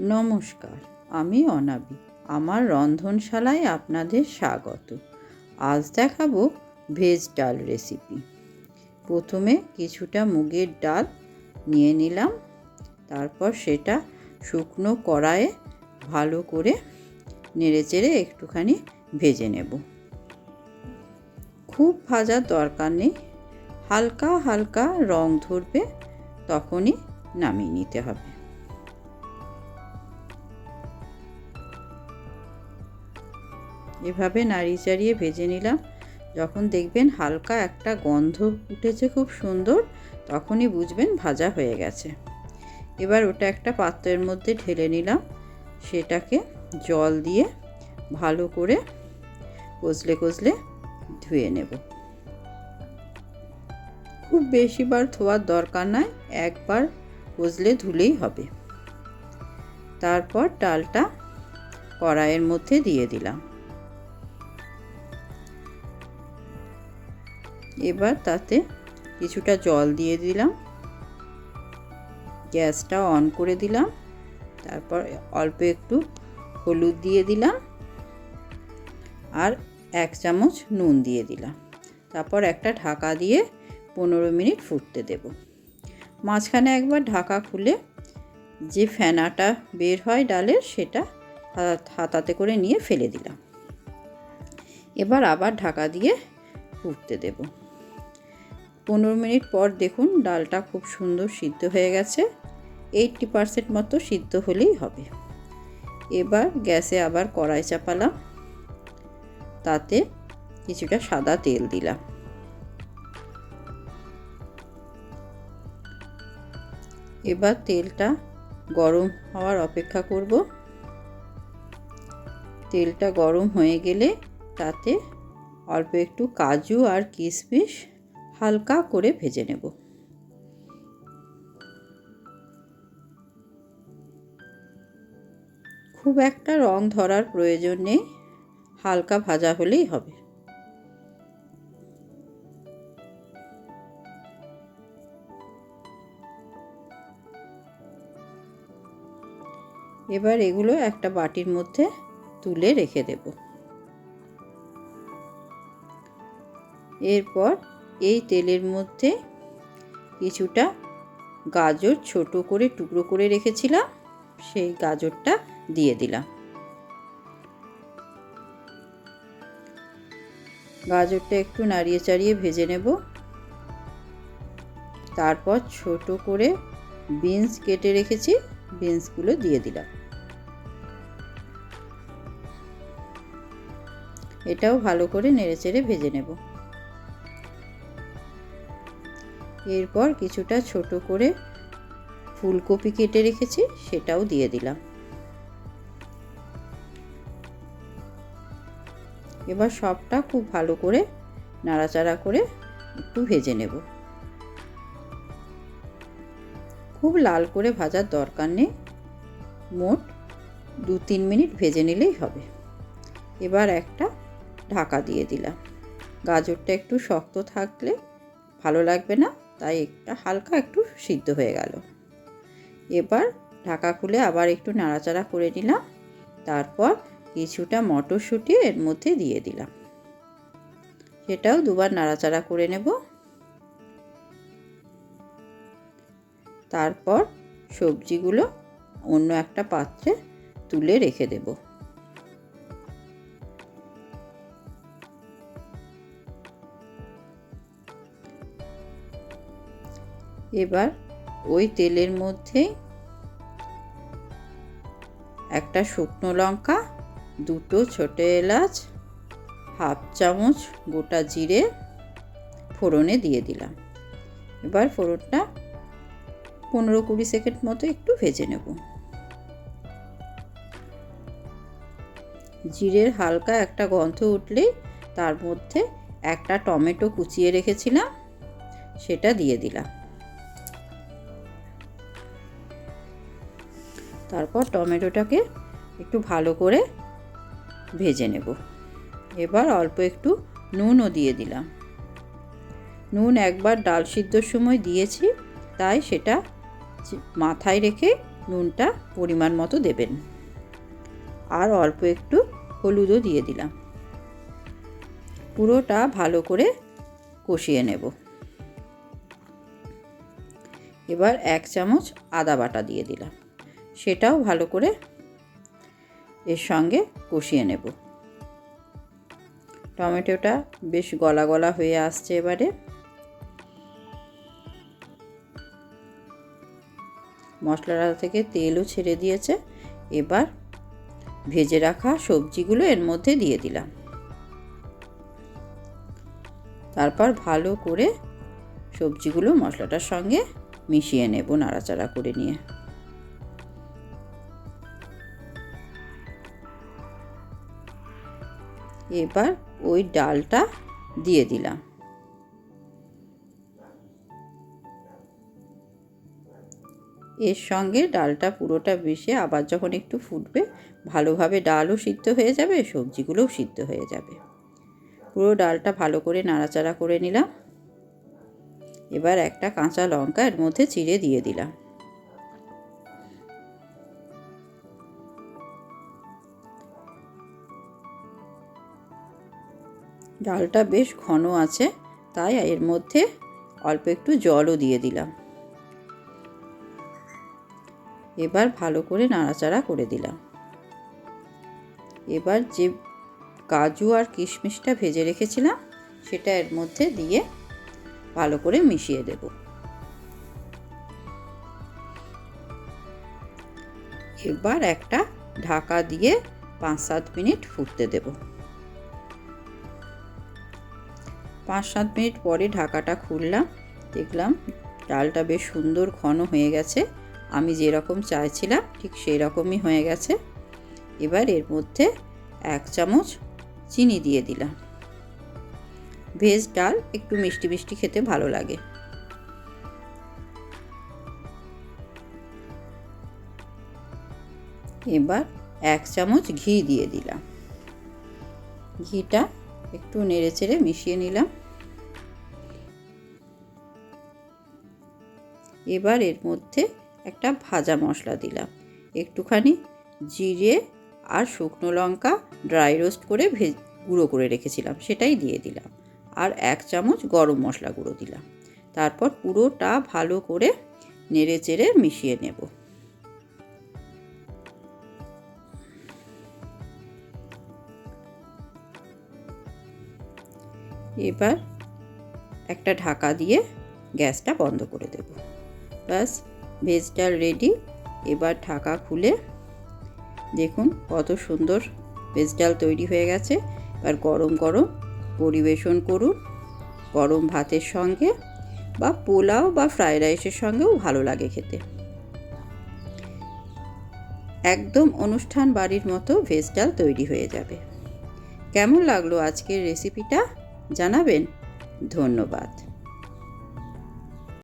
নমস্কার, আমি অনাবি। আমার রন্ধনশালায় আপনাদের স্বাগত। আজ দেখাবো ভেজ ডাল রেসিপি। প্রথমে কিছুটা মুগের ডাল নিয়ে নিলাম, তারপর সেটা শুকনো কড়াইয়ে ভালো করে নেড়েচেড়ে একটুখানি ভেজে নেব। খুব ভাজার দরকার নেই, হালকা হালকা রং ধরবে তখনই নামিয়ে নিতে হবে। এভাবে নাড়িয়ে চাড়িয়ে ভেজে নিলাম। যখন দেখবেন হালকা একটা গন্ধ উঠেছে খুব সুন্দর, তখনই বুঝবেন ভাজা হয়ে গেছে। এবার ওটা একটা পাত্রের মধ্যে ঢেলে নিলাম, সেটাকে জল দিয়ে ভালো করে কষলে কষলে ধুয়ে নেব। খুব বেশিবার ধোয়ার দরকার নয়, একবার কষলে ধুলেই হবে। তারপর ডালটা কড়াইয়ের মধ্যে দিয়ে দিলাম। এবার তাতে কিছুটা জল দিয়ে দিলাম, গ্যাসটা অন করে দিলাম। তারপর অল্প একটু হলুদ দিয়ে দিলাম আর 1 চামচ নুন দিয়ে দিলাম। তারপর একটা ঢাকা দিয়ে 15 মিনিট ফুটতে দেব। মাঝখানে একবার ঢাকা খুলে যে ফেনাটা বের হয় ডালের, সেটা হাতাতে করে নিয়ে ফেলে দিলাম। এবার আবার ঢাকা দিয়ে ফুটতে দেব। 15 মিনিট পর দেখুন ডালটা খুব সুন্দর সিদ্ধ হয়ে গেছে। 80% মতো সিদ্ধ হলেই হবে। এবার গ্যাসে আবার কড়াই চাপালাম, তাতে কিছুটা সাদা তেল দিলাম। এবার তেলটা গরম হওয়ার অপেক্ষা করব। তেলটা গরম হয়ে গেলে তাতে অল্প একটু কাজু আর কিশমিশ হালকা করে ভেজে নেব। খুব একটা রং ধরার প্রয়োজন নেই, হালকা ভাজা হলেই হবে। এবার এগুলো একটা বাটির মধ্যে তুলে রেখে দেব। এরপর এই তেলের মধ্যে কিছুটা গাজর ছোট করে টুকরো করে রেখেছিলাম, সেই গাজরটা দিয়ে দিলাম। গাজরটা একটু নাড়িয়ে চাড়িয়ে ভেজে নেব। তারপর ছোট করে বিনস কেটে রেখেছি, বিনসগুলো দিয়ে দিলাম। এটাও ভালো করে নেড়েচেড়ে ভেজে নেব। এরপর কিছুটা ছোট করে ফুলকপি কেটে রেখেছি, সেটাও দিয়ে দিলাম। এবার সবটা খুব ভালো করে নাড়াচাড়া করে একটু ভেজে নেব। খুব লাল করে ভাজার দরকার নেই, মোট 2-3 মিনিট ভেজে নিলেই হবে। এবার একটা ঢাকা দিয়ে দিলাম। গাজরটা একটু শক্ত থাকলে ভালো লাগবে না, তাই একটা হালকা একটু সিদ্ধ হয়ে গেল। এবার ঢাকা খুলে আবার একটু নাড়াচাড়া করে নিলাম। তারপর কিছুটা মটরশুঁটি এর মধ্যে দিয়ে দিলাম, সেটাও দুবার নাড়াচাড়া করে নেব। তারপর সবজিগুলো অন্য একটা পাত্রে তুলে রেখে দেব। এবার ওই তেলের মধ্যে একটা শুকনো লঙ্কা, 2টো ছোটো এলাচ, 1/2 চামচ গোটা জিরে ফোড়নে দিয়ে দিলাম। এবার ফোড়নটা 15-20 সেকেন্ড মতো একটু ভেজে নেব। জিরের হালকা একটা গন্ধ উঠলেই তার মধ্যে একটা টমেটো কুচিয়ে রেখেছিলাম, সেটা দিয়ে দিলাম। তারপর টমেটোটাকে একটু ভালো করে ভেজে নেব। এবার অল্প একটু নুনও দিয়ে দিলাম। নুন একবার ডাল সিদ্ধর সময় দিয়েছি, তাই সেটা মাথায় রেখে নুনটা পরিমাণ মতো দেবেন, আর অল্প একটু হলুদও দিয়ে দিলাম। পুরোটা ভালো করে কষিয়ে নেব। এবার 1 চামচ আদা বাটা দিয়ে দিলাম, সেটাও ভালো করে এর সঙ্গে কষিয়ে নেব। টমেটোটা বেশ গলা গলা হয়ে আসছে। এবারে মশলাটা থেকে তেলও ছেড়ে দিয়েছে। এবার ভেজে রাখা সবজিগুলো এর মধ্যে দিয়ে দিলাম। তারপর ভালো করে সবজিগুলো মশলাটার সঙ্গে মিশিয়ে নেব, নাড়াচাড়া করে নিয়ে। এবার ওই ডালটা দিয়ে দিলাম। এর সঙ্গে ডালটা পুরোটা মিশে আবার যখন একটু ফুটবে, ভালোভাবে ডালও সিদ্ধ হয়ে যাবে, সবজিগুলোও সিদ্ধ হয়ে যাবে। পুরো ডালটা ভালো করে নাড়াচাড়া করে নিলাম। এবার একটা কাঁচা লঙ্কা এর মধ্যে চিড়ে দিয়ে দিলাম। ডালটা বেশ ঘন আছে, তাই এর মধ্যে অল্প একটু জলও দিয়ে দিলাম। এবার ভালো করে নাড়াচাড়া করে দিলাম। এবার যে কাজু আর কিশমিশটা ভেজে রেখেছিলাম সেটা এর মধ্যে দিয়ে ভালো করে মিশিয়ে দেব। এবার একটা ঢাকা দিয়ে 5-7 মিনিট ফুটতে দেব। 5-7 মিনিট পরে ঢাকাটা খুললাম, দেখলাম ডালটা বেশ সুন্দর ঘন হয়ে গেছে। আমি যেরকম চাইছিলাম ঠিক সেই রকমই হয়ে গেছে। এবার এর মধ্যে 1 চামচ চিনি দিয়ে দিলাম। ভেজ ডাল একটু মিষ্টি মিষ্টি খেতে ভালো লাগে। এবার 1 চামচ ঘি দিয়ে দিলাম। ঘিটা একটু নেড়েচেড়ে মিশিয়ে নিলাম। এবার এর মধ্যে একটা ভাজা মশলা দিলাম, একটুখানি জিরে আর শুকনো লঙ্কা ড্রাই রোস্ট করে গুঁড়ো করে রেখেছিলাম, সেটাই দিয়ে দিলাম। আর 1 চামচ গরম মশলা গুঁড়ো দিলাম। তারপর পুরোটা ভালো করে নেড়েচেড়ে মিশিয়ে নেব। এবার একটা ঢাকা দিয়ে গ্যাসটা বন্ধ করে দেব। ব্যাস, ভেজ ডাল রেডি। এবার ঢাকা খুলে দেখুন কত সুন্দর ভেজ ডাল তৈরি হয়ে গেছে। এবার গরম গরম পরিবেশন করুন, গরম ভাতের সঙ্গে বা পোলাও বা ফ্রাইড রাইসের সঙ্গেও ভালো লাগে খেতে। একদম অনুষ্ঠান বাড়ির মতো ভেজ ডাল তৈরি হয়ে যাবে। কেমন লাগলো আজকের রেসিপিটা জানাবেন। ধন্যবাদ।